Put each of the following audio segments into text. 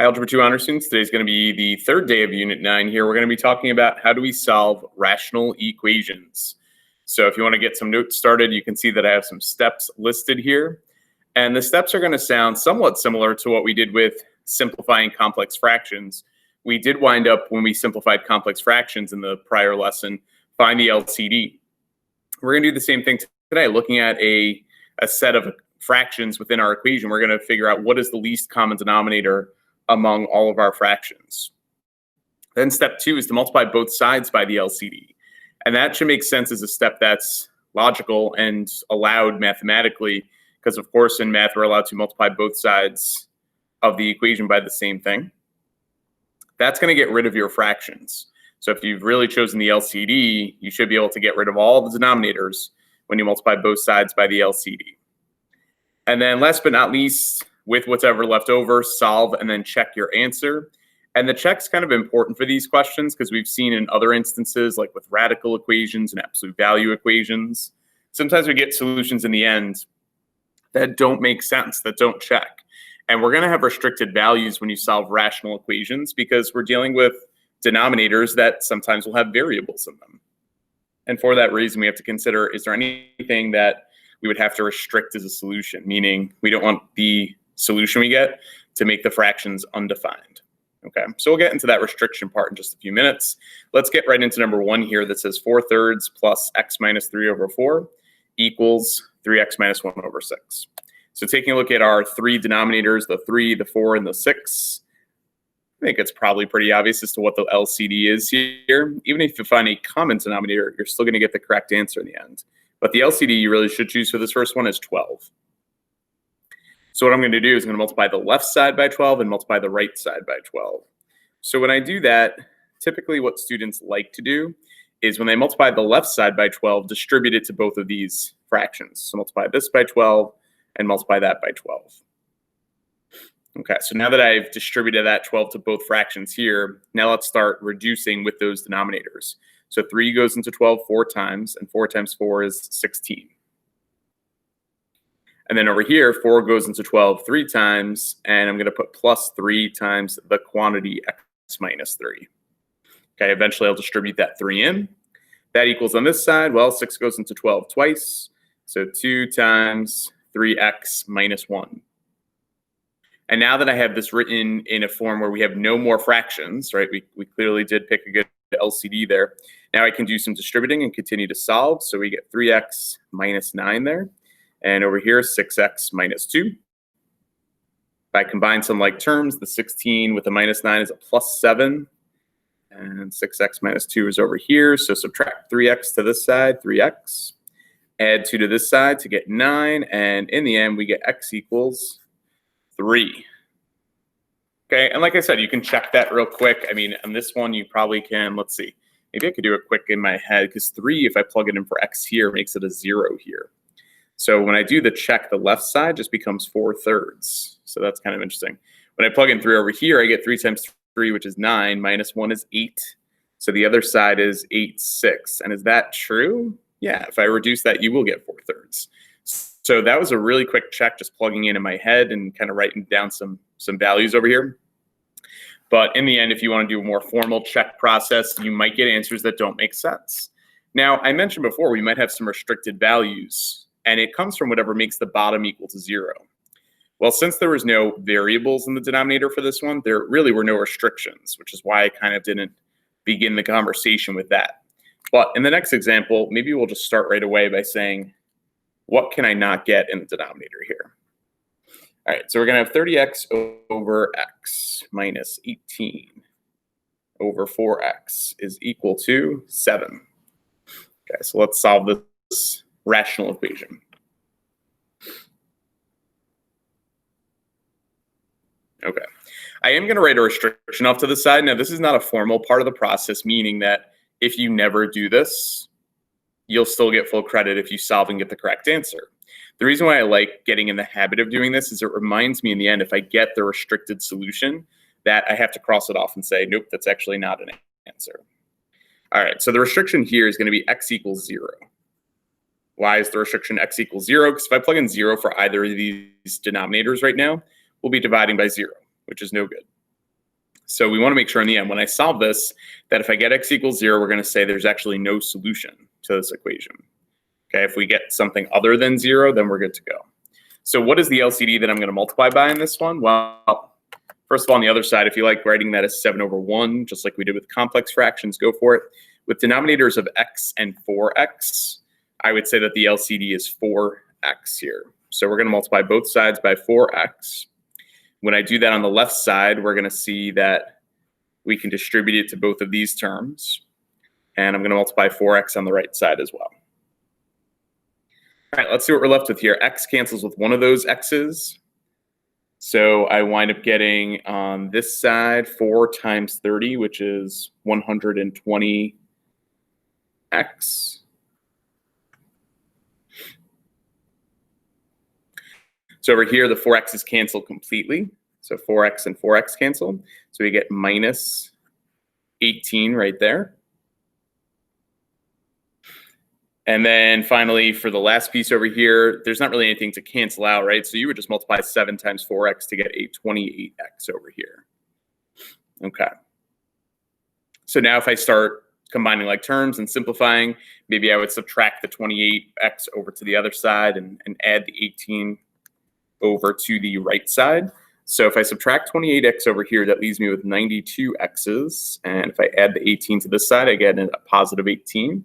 Hi, Algebra 2 Honor students. Today's going to be the third day of Unit 9 here. We're going to be talking about how do we solve rational equations. So if you want to get some notes started, you can see that I have some steps listed here. And the steps are going to sound somewhat similar to what we did with simplifying complex fractions. We did wind up, when we simplified complex fractions in the prior lesson, find the LCD. We're going to do the same thing today, looking at a set of fractions within our equation. We're going to figure out what is the least common denominator among all of our fractions. Then step 2 is to multiply both sides by the LCD. And that should make sense as a step that's logical and allowed mathematically, because of course in math we're allowed to multiply both sides of the equation by the same thing. That's going to get rid of your fractions. So if you've really chosen the LCD, you should be able to get rid of all the denominators when you multiply both sides by the LCD. And then last but not least, with what's ever left over, solve and then check your answer. And the check's kind of important for these questions because we've seen in other instances, like with radical equations and absolute value equations, sometimes we get solutions in the end that don't make sense, that don't check. And we're going to have restricted values when you solve rational equations because we're dealing with denominators that sometimes will have variables in them. And for that reason, we have to consider, is there anything that we would have to restrict as a solution, meaning we don't want the solution we get to make the fractions undefined. Okay, so we'll get into that restriction part in just a few minutes. Let's get right into number 1 here that says 4/3 plus x minus 3 over 4 equals 3x minus 1 over 6. So taking a look at our 3 denominators, the 3, the 4, and the 6, I think it's probably pretty obvious as to what the LCD is here. Even if you find a common denominator, you're still going to get the correct answer in the end. But the LCD you really should choose for this first one is 12. So what I'm going to do is I'm going to multiply the left side by 12 and multiply the right side by 12. So when I do that, typically what students like to do is when they multiply the left side by 12, distribute it to both of these fractions. So multiply this by 12 and multiply that by 12. Okay, so now that I've distributed that 12 to both fractions here, now let's start reducing with those denominators. So 3 goes into 12 4 times, and 4 times 4 is 16. And then over here, 4 goes into 12 3 times, and I'm going to put plus 3 times the quantity x minus 3. Okay, eventually I'll distribute that 3 in. That equals on this side, well, 6 goes into 12 twice, so 2 times 3x minus 1. And now that I have this written in a form where we have no more fractions, right, we clearly did pick a good LCD there. Now I can do some distributing and continue to solve. So we get 3x minus 9 there. And over here, 6x minus 2. If I combine some like terms, the 16 with the minus 9 is a plus 7. And 6x minus 2 is over here. So subtract 3x to this side, 3x. Add 2 to this side to get 9. And in the end, we get x equals 3. Okay, and like I said, you can check that real quick. I mean, on this one, you probably can, let's see. Maybe I could do it quick in my head because 3, if I plug it in for x here, makes it a 0 here. So when I do the check, the left side just becomes 4/3. So that's kind of interesting. When I plug in 3 over here, I get 3 times 3, which is 9, minus 1 is 8. So the other side is 8 6. And is that true? Yeah, if I reduce that, you will get 4/3. So that was a really quick check, just plugging in my head and kind of writing down some values over here. But in the end, if you want to do a more formal check process, you might get answers that don't make sense. Now, I mentioned before, we might have some restricted values, and it comes from whatever makes the bottom equal to 0. Well, since there was no variables in the denominator for this one, there really were no restrictions, which is why I kind of didn't begin the conversation with that. But in the next example, maybe we'll just start right away by saying, what can I not get in the denominator here? All right, so we're going to have 30x over x minus 18 over 4x is equal to 7. Okay, so let's solve this rational equation. Okay, I am going to write a restriction off to the side. Now, this is not a formal part of the process, meaning that if you never do this, you'll still get full credit if you solve and get the correct answer. The reason why I like getting in the habit of doing this is it reminds me in the end, if I get the restricted solution, that I have to cross it off and say, nope, that's actually not an answer. All right, so the restriction here is going to be x equals 0. Why is the restriction x equals 0? Because if I plug in 0 for either of these denominators right now, we'll be dividing by 0, which is no good. So we want to make sure in the end, when I solve this, that if I get x equals 0, we're going to say there's actually no solution to this equation. Okay, if we get something other than 0, then we're good to go. So what is the LCD that I'm going to multiply by in this one? Well, first of all, on the other side, if you like writing that as 7/1, just like we did with complex fractions, go for it. With denominators of x and 4x, I would say that the LCD is 4x here. So we're going to multiply both sides by 4x. When I do that on the left side, we're going to see that we can distribute it to both of these terms. And I'm going to multiply 4x on the right side as well. All right, let's see what we're left with here. X cancels with one of those x's. So I wind up getting on this side 4 times 30, which is 120x. So over here, the 4x's cancel completely. So 4x and 4x cancel. So we get minus 18 right there. And then finally, for the last piece over here, there's not really anything to cancel out, right? So you would just multiply 7 times 4x to get a 28x over here. Okay. So now if I start combining like terms and simplifying, maybe I would subtract the 28x over to the other side and add the 18 over to the right side. So if I subtract 28x over here, that leaves me with 92x's. And if I add the 18 to this side, I get a positive 18.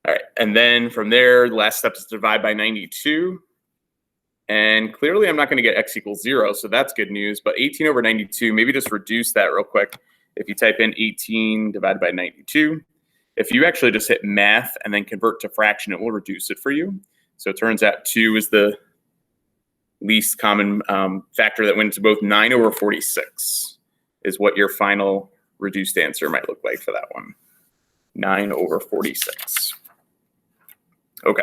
All right, and then from there, the last step is to divide by 92. And clearly I'm not going to get x equals 0, so that's good news. But 18 over 92, maybe just reduce that real quick. If you type in 18 divided by 92, if you actually just hit math and then convert to fraction, it will reduce it for you. So it turns out 2 is the least common factor that went into both. 9 over 46 is what your final reduced answer might look like for that one. 9 over 46. Okay,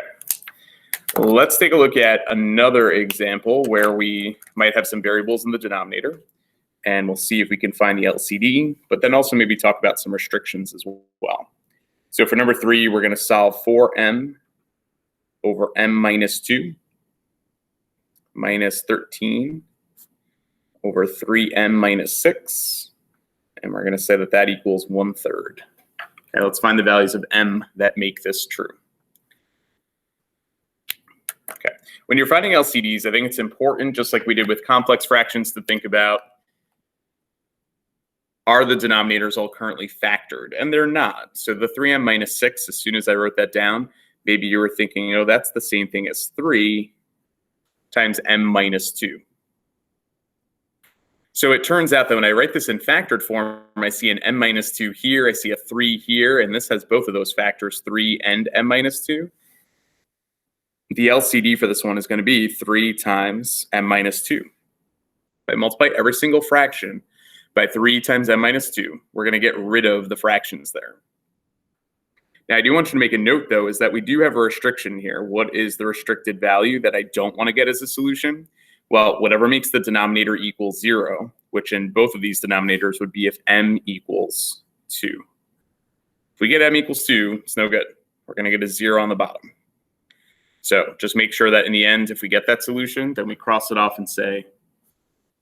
let's take a look at another example where we might have some variables in the denominator, and we'll see if we can find the LCD, but then also maybe talk about some restrictions as well. So for number 3, we're going to solve 4m over m minus 2 minus 13 over 3m minus 6, and we're going to say that that equals 1/3. Okay, let's find the values of m that make this true. Okay, when you're finding LCDs, I think it's important, just like we did with complex fractions, to think about, are the denominators all currently factored? And they're not. So the 3m minus 6, as soon as I wrote that down, maybe you were thinking, you know, that's the same thing as 3 times m minus 2. So it turns out that when I write this in factored form, I see an m minus 2 here, I see a 3 here, and this has both of those factors, 3 and m minus 2. The LCD for this one is going to be 3 times m minus 2. If I multiply every single fraction by 3 times m minus 2, we're going to get rid of the fractions there. Now, I do want you to make a note, though, is that we do have a restriction here. What is the restricted value that I don't want to get as a solution? Well, whatever makes the denominator equal 0, which in both of these denominators would be if m equals 2. If we get m equals 2, it's no good. We're going to get a 0 on the bottom. So just make sure that in the end, if we get that solution, then we cross it off and say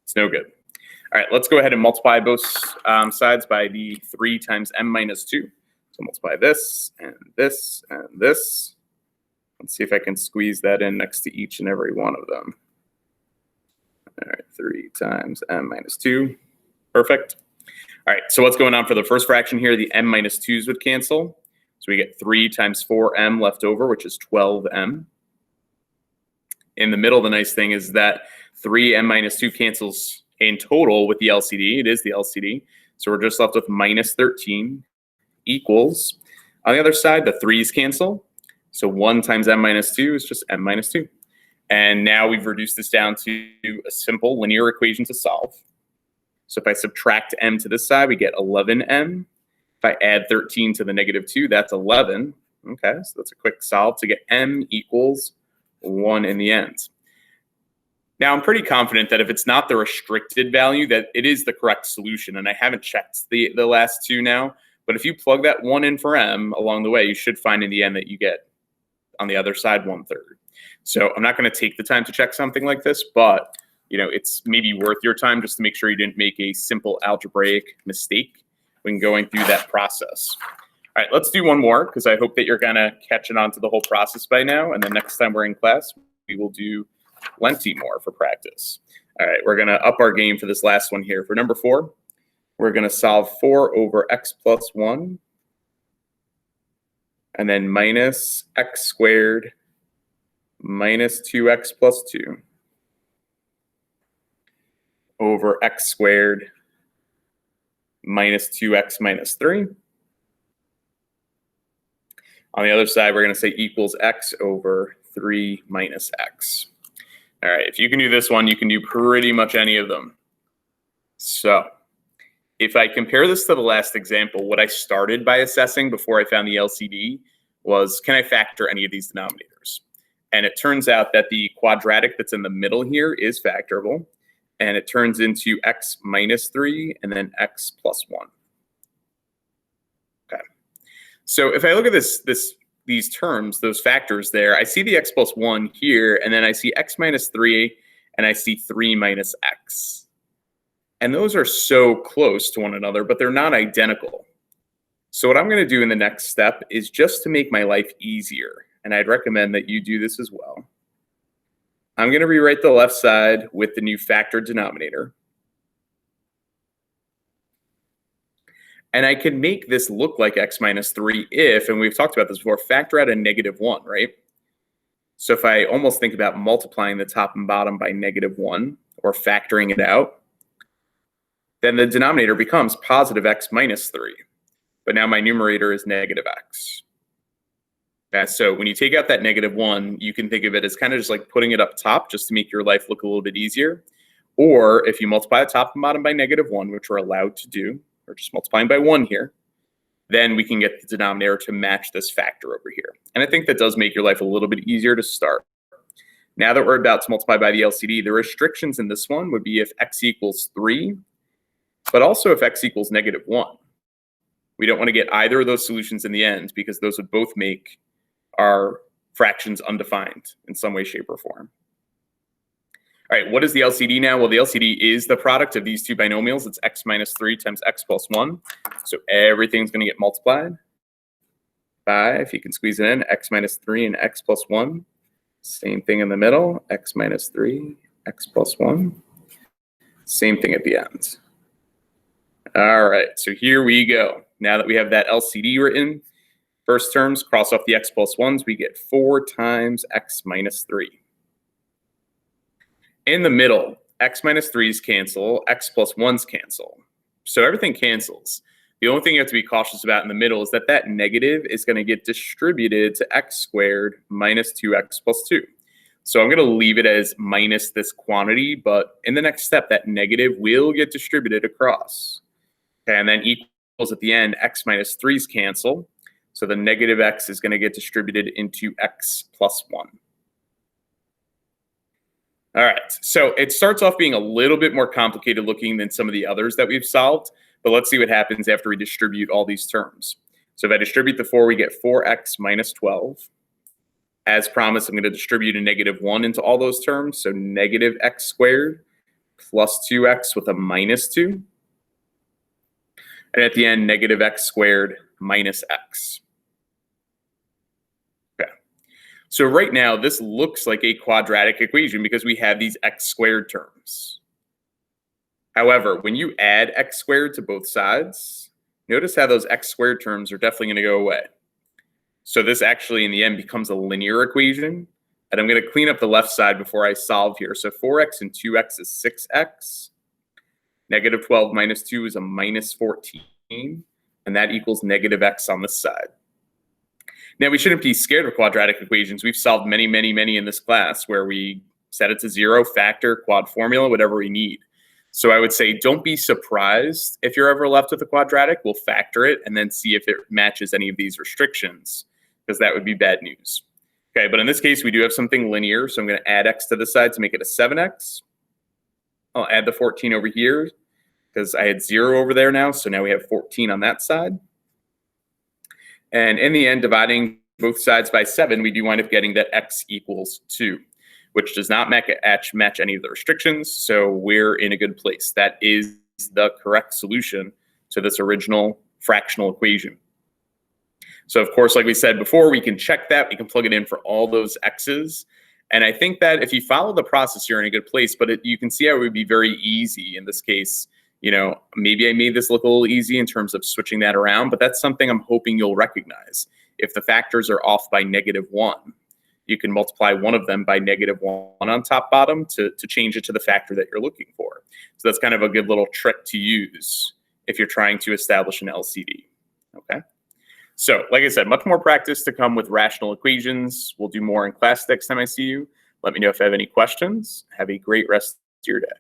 it's no good. All right, let's go ahead and multiply both sides by the 3 times m minus 2. So multiply this and this and this. Let's see if I can squeeze that in next to each and every one of them. All right, 3 times m minus 2. Perfect. All right, so what's going on for the first fraction here? The m minus 2's would cancel. So we get 3 times 4m left over, which is 12m. In the middle, the nice thing is that 3m minus 2 cancels in total with the LCD. It is the LCD. So we're just left with minus 13 equals. On the other side, the 3's cancel. So 1 times m minus 2 is just m minus 2. And now we've reduced this down to a simple linear equation to solve. So if I subtract m to this side, we get 11m. If I add 13 to the negative 2, that's 11. Okay, so that's a quick solve to get m equals 1 in the end. Now, I'm pretty confident that if it's not the restricted value, that it is the correct solution. And I haven't checked the last two now. But if you plug that 1 in for m along the way, you should find in the end that you get, on the other side, 1/3. So I'm not going to take the time to check something like this, but it's maybe worth your time just to make sure you didn't make a simple algebraic mistake when going through that process. All right, let's do one more because I hope that you're kind of catching on to the whole process by now. And the next time we're in class, we will do plenty more for practice. All right, we're going to up our game for this last one here. For number 4, we're going to solve 4 over x plus 1 and then minus x squared minus 2x plus 2 over x squared minus 2x minus 3. On the other side, we're going to say equals x over 3 minus x. All right, if you can do this one, you can do pretty much any of them. So if I compare this to the last example, what I started by assessing before I found the LCD was, can I factor any of these denominators? And it turns out that the quadratic that's in the middle here is factorable, and it turns into x minus 3 and then x plus 1. Okay. So if I look at these terms, those factors there, I see the x plus 1 here, and then I see x minus 3, and I see 3 minus x. And those are so close to one another, but they're not identical. So what I'm going to do in the next step is just to make my life easier, and I'd recommend that you do this as well. I'm going to rewrite the left side with the new factored denominator. And I can make this look like x minus 3 if, and we've talked about this before, factor out a -1, right? So if I almost think about multiplying the top and bottom by -1 or factoring it out, then the denominator becomes positive x minus 3. But now my numerator is negative x. Okay, so when you take out that -1, you can think of it as kind of just like putting it up top just to make your life look a little bit easier. Or if you multiply the top and bottom by -1, which we're allowed to do, or just multiplying by 1 here, then we can get the denominator to match this factor over here. And I think that does make your life a little bit easier to start. Now that we're about to multiply by the LCD, the restrictions in this one would be if x equals 3, but also if x equals -1. We don't want to get either of those solutions in the end because those would both make our fractions undefined in some way, shape, or form. All right, what is the LCD now? Well, the LCD is the product of these two binomials. It's x minus 3 times x plus 1. So everything's going to get multiplied by, if you can squeeze it in, x minus 3 and x plus 1. Same thing in the middle, x minus 3, x plus 1. Same thing at the end. All right, so here we go. Now that we have that LCD written, first terms, cross off the x plus 1s, we get 4 times x minus 3. In the middle, x minus 3s cancel, x plus 1s cancel. So everything cancels. The only thing you have to be cautious about in the middle is that that negative is going to get distributed to x squared minus 2x plus 2. So I'm going to leave it as minus this quantity, but in the next step, that negative will get distributed across. Okay, and then equals at the end, x minus 3s cancel. So the negative x is going to get distributed into x plus 1. All right, so it starts off being a little bit more complicated looking than some of the others that we've solved, but let's see what happens after we distribute all these terms. So if I distribute the 4, we get 4x minus 12. As promised, I'm going to distribute a -1 into all those terms, so negative x squared plus 2x with a minus 2. And at the end, negative x squared minus x. So right now, this looks like a quadratic equation because we have these x squared terms. However, when you add x squared to both sides, notice how those x squared terms are definitely going to go away. So this actually, in the end, becomes a linear equation. And I'm going to clean up the left side before I solve here. So 4x and 2x is 6x. Negative 12 minus 2 is a minus 14. And that equals negative x on this side. Now, we shouldn't be scared of quadratic equations. We've solved many, many, many in this class where we set it to 0, factor, quad formula, whatever we need. So I would say don't be surprised if you're ever left with a quadratic. We'll factor it and then see if it matches any of these restrictions, because that would be bad news. Okay, but in this case, we do have something linear. So I'm going to add x to the side to make it a 7x. I'll add the 14 over here because I had 0 over there now. So now we have 14 on that side. And in the end, dividing both sides by 7, we do wind up getting that x equals 2. which does not match any of the restrictions. So we're in a good place. That is the correct solution to this original fractional equation. So of course, like we said before, we can check that. We can plug it in for all those x's. And I think that if you follow the process, you're in a good place. But you can see how it would be very easy in this case. You know, maybe I made this look a little easy in terms of switching that around, but that's something I'm hoping you'll recognize. If the factors are off by -1, you can multiply one of them by -1 on top bottom to change it to the factor that you're looking for. So that's kind of a good little trick to use if you're trying to establish an LCD, okay? So like I said, much more practice to come with rational equations. We'll do more in class next time I see you. Let me know if you have any questions. Have a great rest of your day.